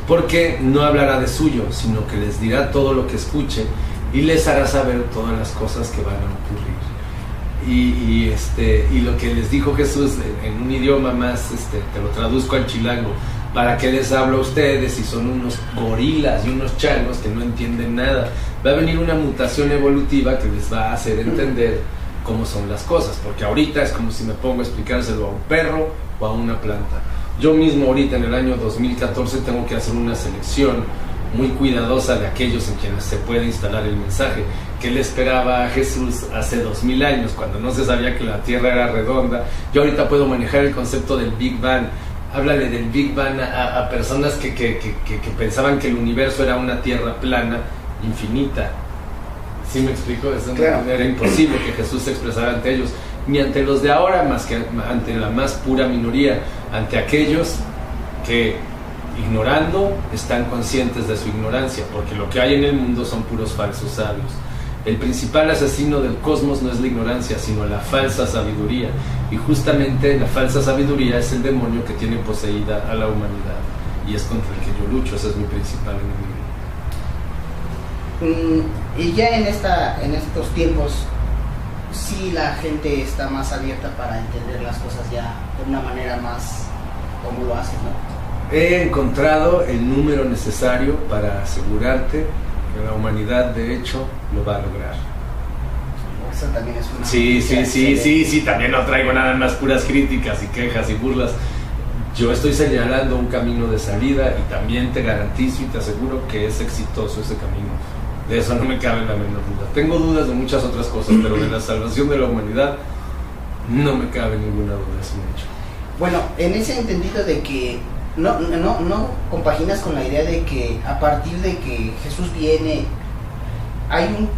porque no hablará de suyo, sino que les dirá todo lo que escuche y les hará saber todas las cosas que van a ocurrir. Y lo que les dijo Jesús en un idioma más, te lo traduzco al chilango, ¿para qué les hablo a ustedes si son unos gorilas y unos changos que no entienden nada? Va a venir una mutación evolutiva que les va a hacer entender cómo son las cosas, porque ahorita es como si me pongo a explicárselo a un perro o a una planta. Yo mismo ahorita en el año 2014 tengo que hacer una selección muy cuidadosa de aquellos en quienes se puede instalar el mensaje. ¿Qué le esperaba a Jesús hace 2000 años cuando no se sabía que la Tierra era redonda? Yo ahorita puedo manejar el concepto del Big Bang. Háblale del Big Bang a personas que pensaban que el universo era una Tierra plana, infinita. ¿Sí me explico? Claro. Era imposible que Jesús se expresara ante ellos, ni ante los de ahora, más que ante la más pura minoría, ante aquellos que, ignorando, están conscientes de su ignorancia, porque lo que hay en el mundo son puros falsos sabios. El principal asesino del cosmos no es la ignorancia, sino la falsa sabiduría, y justamente la falsa sabiduría es el demonio que tiene poseída a la humanidad, y es contra el que yo lucho. Ese es mi principal enemigo. Y ya en estos tiempos, sí, la gente está más abierta para entender las cosas ya de una manera más como lo hacen, ¿no? He encontrado el número necesario para asegurarte que la humanidad de hecho lo va a lograr. Eso también es una... Sí, también no traigo nada más puras críticas y quejas y burlas. Yo estoy señalando un camino de salida y también te garantizo y te aseguro que es exitoso ese camino. De eso no me cabe la menor duda. Tengo dudas de muchas otras cosas, pero de la salvación de la humanidad no me cabe ninguna duda, es un hecho. Bueno, en ese entendido de que no compaginas con la idea de que a partir de que Jesús viene, hay un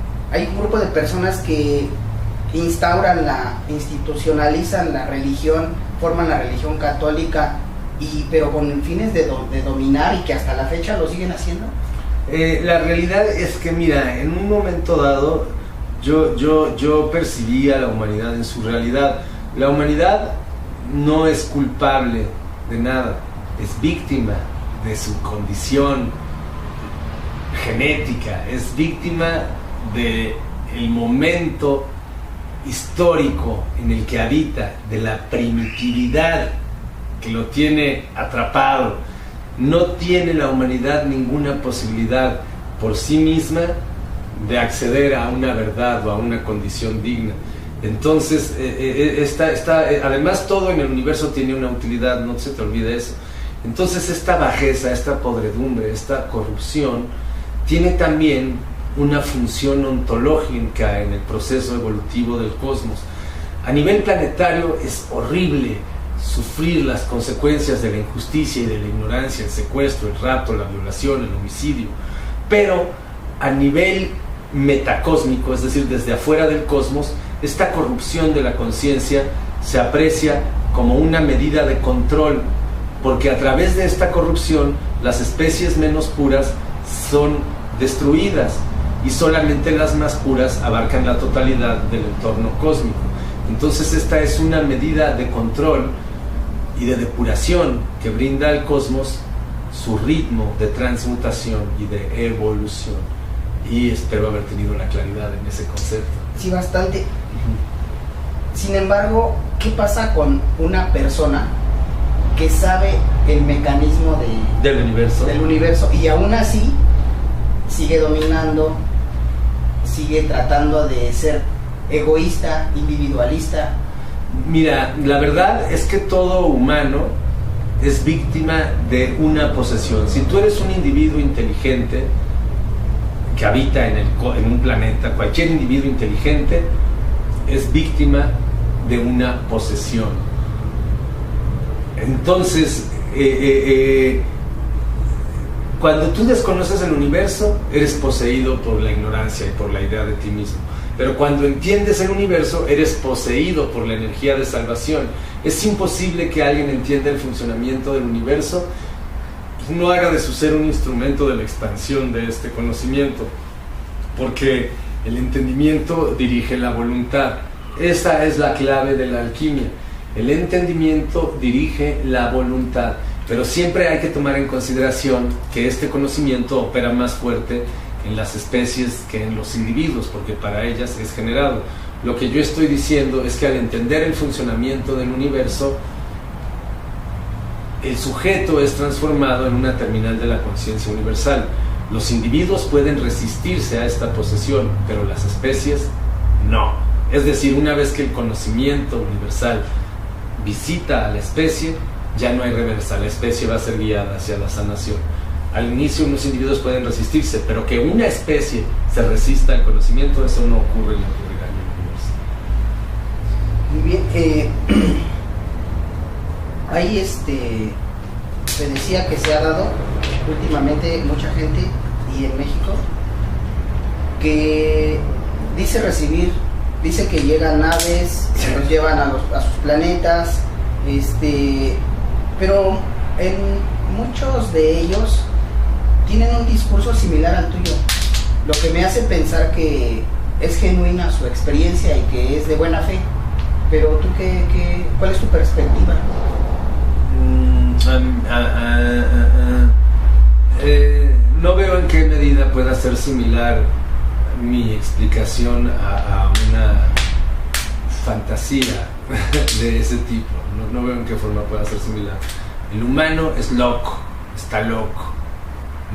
grupo de personas que institucionalizan la religión, forman la religión católica, pero con fines de dominar, y que hasta la fecha lo siguen haciendo. La realidad es que, mira, en un momento dado yo percibí a la humanidad en su realidad. La humanidad no es culpable de nada, es víctima de su condición genética, es víctima del momento histórico en el que habita, de la primitividad que lo tiene atrapado. no tiene la humanidad ninguna posibilidad por sí misma de acceder a una verdad o a una condición digna. Entonces, además todo en el universo tiene una utilidad, no se te olvide eso. Entonces esta bajeza, esta podredumbre, esta corrupción tiene también una función ontológica en el proceso evolutivo del cosmos. A nivel planetario es horrible sufrir las consecuencias de la injusticia y de la ignorancia, el secuestro, el rapto, la violación, el homicidio, pero a nivel metacósmico, es decir, desde afuera del cosmos, esta corrupción de la conciencia se aprecia como una medida de control, porque a través de esta corrupción las especies menos puras son destruidas y solamente las más puras abarcan la totalidad del entorno cósmico. Entonces esta es una medida de control y de depuración que brinda al cosmos su ritmo de transmutación y de evolución. Y espero haber tenido la claridad en ese concepto. Sí, bastante. Sin embargo, ¿qué pasa con una persona que sabe el mecanismo del universo y aún así sigue dominando, sigue tratando de ser egoísta, individualista? Mira, la verdad es que todo humano es víctima de una posesión. Si tú eres un individuo inteligente que habita en un planeta, cualquier individuo inteligente es víctima de una posesión. Entonces, cuando tú desconoces el universo, eres poseído por la ignorancia y por la idea de ti mismo. Pero cuando entiendes el universo, eres poseído por la energía de salvación. Es imposible que alguien entienda el funcionamiento del universo y no haga de su ser un instrumento de la expansión de este conocimiento, porque el entendimiento dirige la voluntad. Esta es la clave de la alquimia. El entendimiento dirige la voluntad, pero siempre hay que tomar en consideración que este conocimiento opera más fuerte en las especies que en los individuos, porque para ellas es generado. Lo que yo estoy diciendo es que al entender el funcionamiento del universo, el sujeto es transformado en una terminal de la conciencia universal. Los individuos pueden resistirse a esta posesión, pero las especies no. Es decir, una vez que el conocimiento universal visita a la especie, ya no hay reversa, la especie va a ser guiada hacia la sanación. Al inicio unos individuos pueden resistirse, pero que una especie se resista al conocimiento, eso no ocurre en la realidad del universo. Muy bien, ahí se decía que se ha dado últimamente mucha gente, y en México, que dice que llegan naves, se los llevan a sus planetas, pero en muchos de ellos tienen un discurso similar al tuyo, lo que me hace pensar que es genuina su experiencia y que es de buena fe. Pero tú, ¿cuál es tu perspectiva? No veo en qué medida pueda ser similar mi explicación a una fantasía de ese tipo. No veo en qué forma pueda ser similar. El humano es loco, está loco.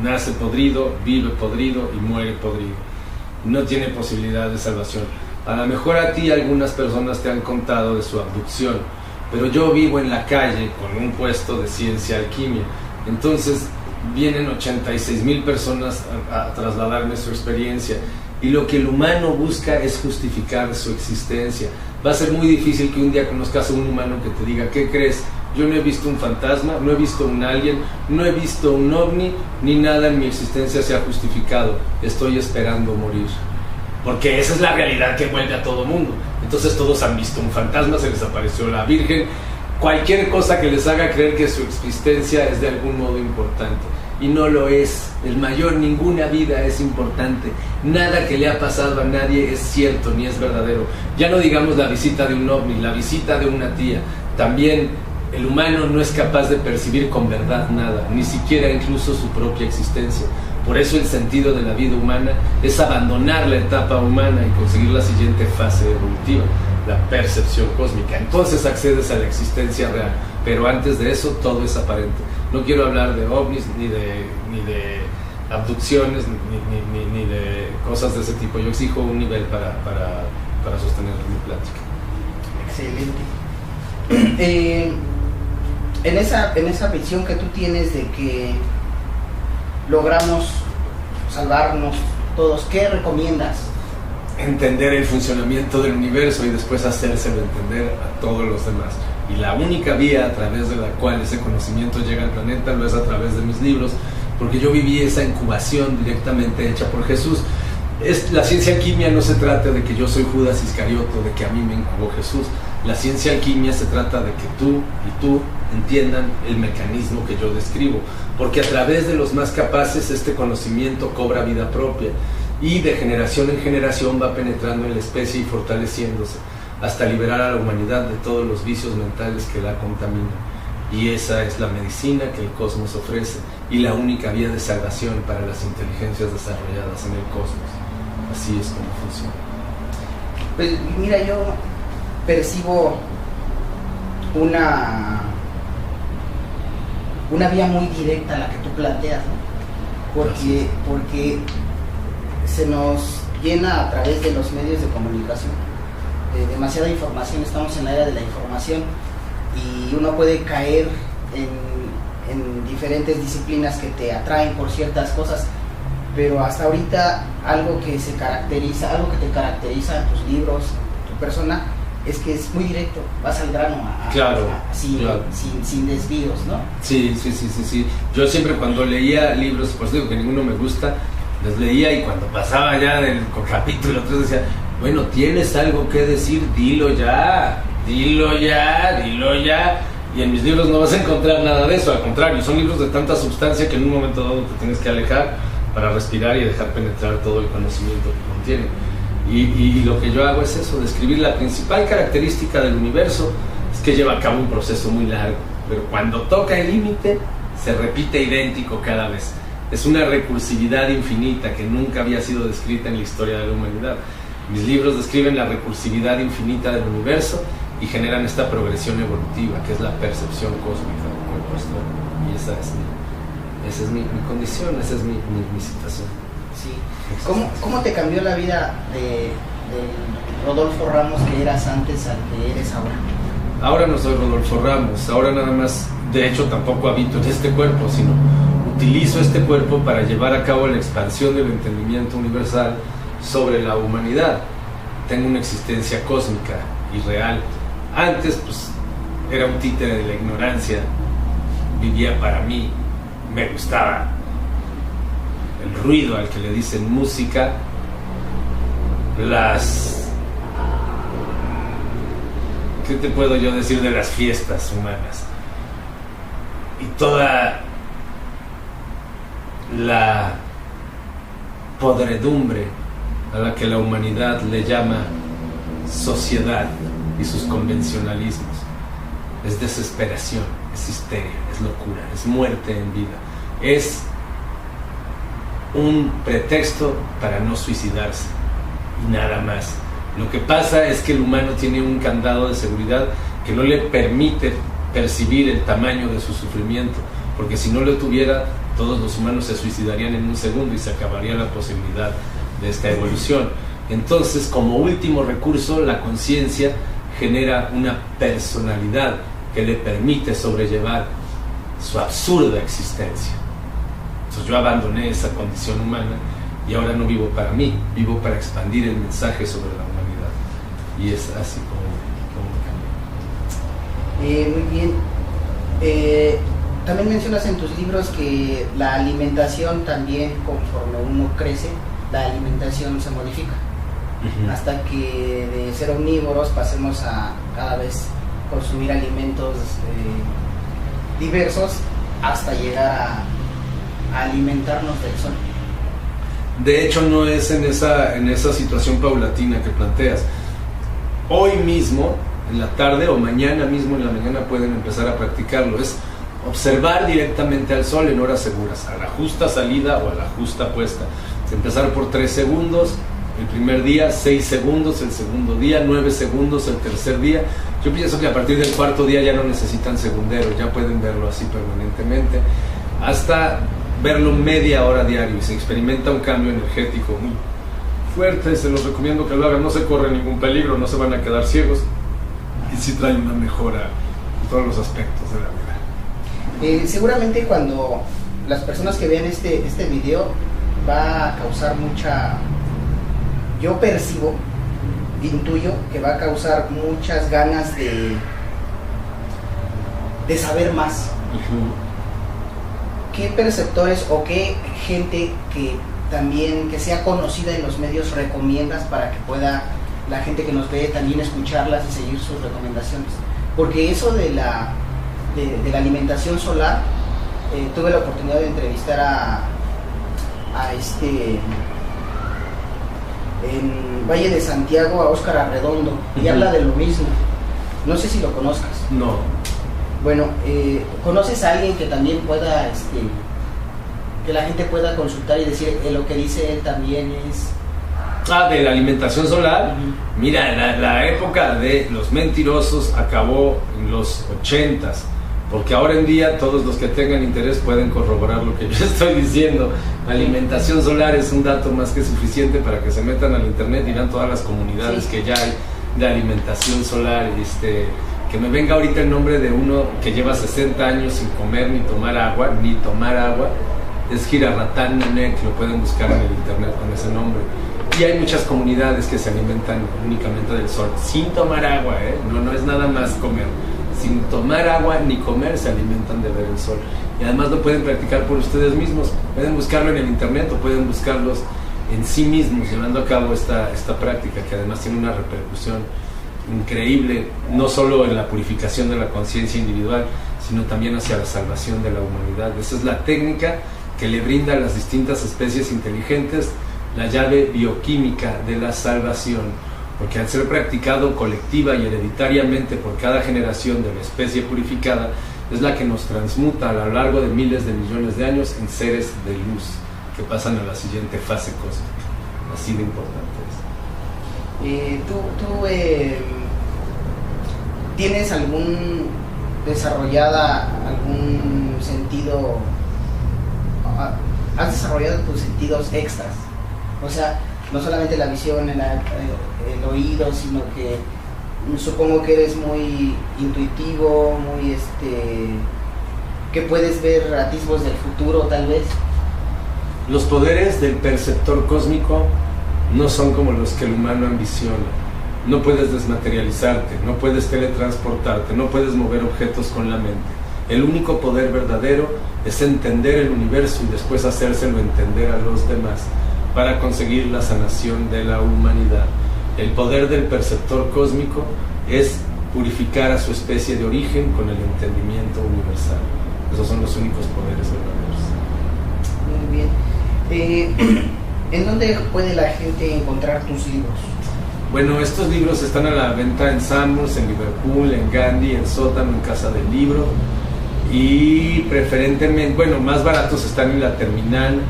Nace podrido, vive podrido y muere podrido. No tiene posibilidad de salvación. A lo mejor a ti algunas personas te han contado de su abducción, pero yo vivo en la calle con un puesto de ciencia alquimia. Entonces vienen 86,000 personas a trasladarme su experiencia, y lo que el humano busca es justificar su existencia. Va a ser muy difícil que un día conozcas a un humano que te diga: ¿qué crees? Yo no he visto un fantasma, no he visto un alien, no he visto un ovni, ni nada en mi existencia se ha justificado. Estoy esperando morir. Porque esa es la realidad que envuelve a todo mundo. Entonces todos han visto un fantasma, se les apareció la Virgen, cualquier cosa que les haga creer que su existencia es de algún modo importante. Y no lo es. Ninguna vida es importante. Nada que le ha pasado a nadie es cierto ni es verdadero. Ya no digamos la visita de un ovni, la visita de una tía. También el humano no es capaz de percibir con verdad nada, ni siquiera incluso su propia existencia. Por eso el sentido de la vida humana es abandonar la etapa humana y conseguir la siguiente fase evolutiva, la percepción cósmica. Entonces accedes a la existencia real, pero antes de eso todo es aparente. No quiero hablar de ovnis, ni de abducciones, ni de cosas de ese tipo. Yo exijo un nivel para sostener mi plática. Excelente. En esa visión que tú tienes de que logramos salvarnos todos, ¿qué recomiendas? Entender el funcionamiento del universo y después hacérselo entender a todos los demás. Y la única vía a través de la cual ese conocimiento llega al planeta lo es a través de mis libros, porque yo viví esa incubación directamente hecha por Jesús. La ciencia alquimia no se trata de que yo soy Judas Iscarioto, de que a mí me incubó Jesús. La ciencia alquimia se trata de que tú y tú entiendan el mecanismo que yo describo, porque a través de los más capaces este conocimiento cobra vida propia y de generación en generación va penetrando en la especie y fortaleciéndose hasta liberar a la humanidad de todos los vicios mentales que la contaminan. Y esa es la medicina que el cosmos ofrece y la única vía de salvación para las inteligencias desarrolladas en el cosmos. Así es como funciona. Pues mira, yo percibo una vía muy directa a la que tú planteas, ¿no? Porque se nos llena a través de los medios de comunicación demasiada información. Estamos en la era de la información y uno puede caer en diferentes disciplinas que te atraen por ciertas cosas, pero hasta ahorita algo que te caracteriza en tus libros, tu persona, es que es muy directo, vas al grano, sin desvíos, ¿no? Sí. Yo siempre cuando leía libros, por eso digo que ninguno me gusta, los leía y cuando pasaba ya del capítulo 3 decía, bueno, tienes algo que decir, dilo ya. Y en mis libros no vas a encontrar nada de eso, al contrario, son libros de tanta sustancia que en un momento dado te tienes que alejar para respirar y dejar penetrar todo el conocimiento que contiene. Y lo que yo hago es eso, describir la principal característica del universo, es que lleva a cabo un proceso muy largo, pero cuando toca el límite, se repite idéntico cada vez. Es una recursividad infinita que nunca había sido descrita en la historia de la humanidad. Mis libros describen la recursividad infinita del universo y generan esta progresión evolutiva, que es la percepción cósmica del cuerpo astral. Y esa es mi condición, esa es mi situación. Sí. ¿Cómo te cambió la vida de Rodolfo Ramos que eras antes al que eres ahora? Ahora no soy Rodolfo Ramos, ahora nada más, de hecho tampoco habito en este cuerpo, sino utilizo este cuerpo para llevar a cabo la expansión del entendimiento universal sobre la humanidad. Tengo una existencia cósmica y real. Antes pues era un títere de la ignorancia, vivía para mí, me gustaba el ruido al que le dicen música, ¿qué te puedo yo decir de las fiestas humanas? Y toda la podredumbre a la que la humanidad le llama sociedad y sus convencionalismos. Es desesperación, es histeria, es locura, es muerte en vida. Es un pretexto para no suicidarse y nada más. Lo que pasa es que el humano tiene un candado de seguridad que no le permite percibir el tamaño de su sufrimiento, porque si no lo tuviera, todos los humanos se suicidarían en un segundo y se acabaría la posibilidad de esta evolución. Entonces, como último recurso, la conciencia genera una personalidad que le permite sobrellevar su absurda existencia. Entonces yo abandoné esa condición humana y ahora no vivo para mí, vivo para expandir el mensaje sobre la humanidad. Y es así como me cambió. Muy bien. También mencionas en tus libros que la alimentación también, conforme uno crece, la alimentación se modifica. Hasta que de ser omnívoros pasemos a cada vez consumir alimentos diversos hasta llegar a alimentarnos del sol. De hecho, no es en esa situación paulatina que planteas. Hoy mismo, en la tarde o mañana mismo en la mañana pueden empezar a practicarlo. Es observar directamente al sol en horas seguras, a la justa salida o a la justa puesta. Empezar por 3 segundos, El primer día 6 segundos, el segundo día 9 segundos, el tercer día. Yo pienso que a partir del cuarto día ya no necesitan segundero, ya pueden verlo así permanentemente, hasta verlo media hora diario, y se experimenta un cambio energético muy fuerte. Se los recomiendo que lo hagan, no se corre ningún peligro, no se van a quedar ciegos, y sí trae una mejora en todos los aspectos de la vida. Seguramente cuando las personas que vean este video va a causar mucha, yo percibo, intuyo que va a causar muchas ganas de saber más. ¿Qué perceptores o qué gente que también que sea conocida en los medios recomiendas para que pueda la gente que nos ve también escucharlas y seguir sus recomendaciones? Porque eso de la alimentación solar, tuve la oportunidad de entrevistar a en Valle de Santiago a Óscar Arredondo, y habla de lo mismo. No sé si lo conozcas. No. Bueno, ¿conoces a alguien que también pueda, que la gente pueda consultar y decir lo que dice él también es? De la alimentación solar. Mira, la época de los mentirosos acabó en los 80s, porque ahora en día todos los que tengan interés pueden corroborar lo que yo estoy diciendo. La alimentación solar es un dato más que suficiente para que se metan al internet y vean todas las comunidades que ya hay de alimentación solar. Que me venga ahorita el nombre de uno que lleva 60 años sin comer ni tomar agua, es Girarratán Nenek, lo pueden buscar en el internet con ese nombre. Y hay muchas comunidades que se alimentan únicamente del sol, sin tomar agua, no es nada más comer. Sin tomar agua ni comer se alimentan de ver el sol. Y además lo pueden practicar por ustedes mismos. Pueden buscarlo en el internet o pueden buscarlos en sí mismos, llevando a cabo esta práctica, que además tiene una repercusión increíble, no solo en la purificación de la conciencia individual, sino también hacia la salvación de la humanidad. Esa es la técnica que le brinda a las distintas especies inteligentes la llave bioquímica de la salvación, porque al ser practicado colectiva y hereditariamente por cada generación de la especie purificada, es la que nos transmuta a lo largo de miles de millones de años en seres de luz que pasan a la siguiente fase cósmica. Así de importante es. ¿Tú tienes algún sentido, has desarrollado tus sentidos extras? O sea, no solamente la visión, el oído, sino que supongo que eres muy intuitivo, muy que puedes ver atisbos del futuro tal vez. Los poderes del perceptor cósmico no son como los que el humano ambiciona. No puedes desmaterializarte, no puedes teletransportarte, no puedes mover objetos con la mente. El único poder verdadero es entender el universo y después hacérselo entender a los demás para conseguir la sanación de la humanidad. El poder del perceptor cósmico es purificar a su especie de origen con el entendimiento universal. Esos son los únicos poderes verdaderos. Muy bien. ¿En dónde puede la gente encontrar tus libros? Bueno, estos libros están a la venta en Sanborns, en Liverpool, en Gandhi, en Sótano, en Casa del Libro, y preferentemente, bueno, más baratos están en la terminal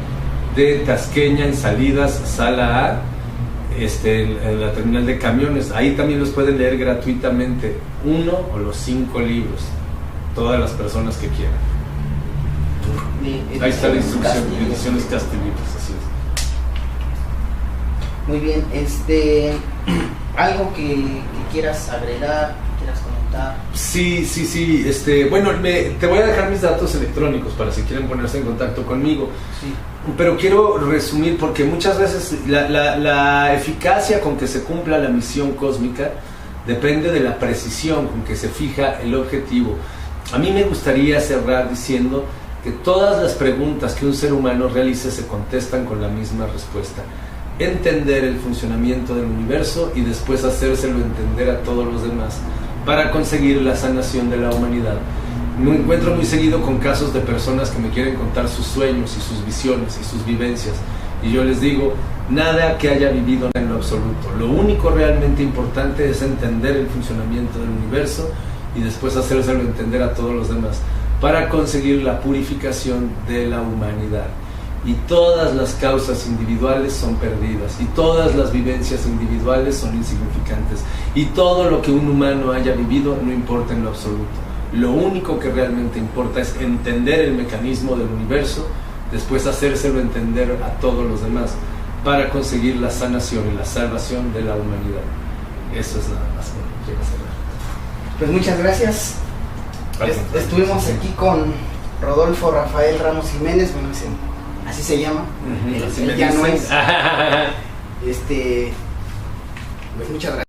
de Tasqueña, en Salidas, Sala A, en la terminal de camiones. Ahí también los pueden leer gratuitamente, 1 o los 5 libros, todas las personas que quieran. Ahí está la instrucción, Ediciones Castilibros, así es. Muy bien, algo que quieras agregar, que quieras comentar. Sí, bueno, te voy a dejar mis datos electrónicos para si quieren ponerse en contacto conmigo. Sí. Pero quiero resumir, porque muchas veces la eficacia con que se cumpla la misión cósmica depende de la precisión con que se fija el objetivo. A mí me gustaría cerrar diciendo que todas las preguntas que un ser humano realice se contestan con la misma respuesta: entender el funcionamiento del universo y después hacérselo entender a todos los demás para conseguir la sanación de la humanidad. Me encuentro muy seguido con casos de personas que me quieren contar sus sueños y sus visiones y sus vivencias, y yo les digo, nada que haya vivido en lo absoluto. Lo único realmente importante es entender el funcionamiento del universo y después hacérselo entender a todos los demás para conseguir la purificación de la humanidad. y todas las causas individuales son perdidas, y todas las vivencias individuales son insignificantes, y todo lo que un humano haya vivido no importa en lo absoluto. Lo único que realmente importa es entender el mecanismo del universo, después hacérselo entender a todos los demás, para conseguir la sanación y la salvación de la humanidad. Eso es nada más lo que quiero hacer. Pues muchas gracias. Estuvimos aquí con Rodolfo Rafael Ramos Jiménez, bueno, así se llama. Así Él me ya no dicen. es. Pues muchas gracias.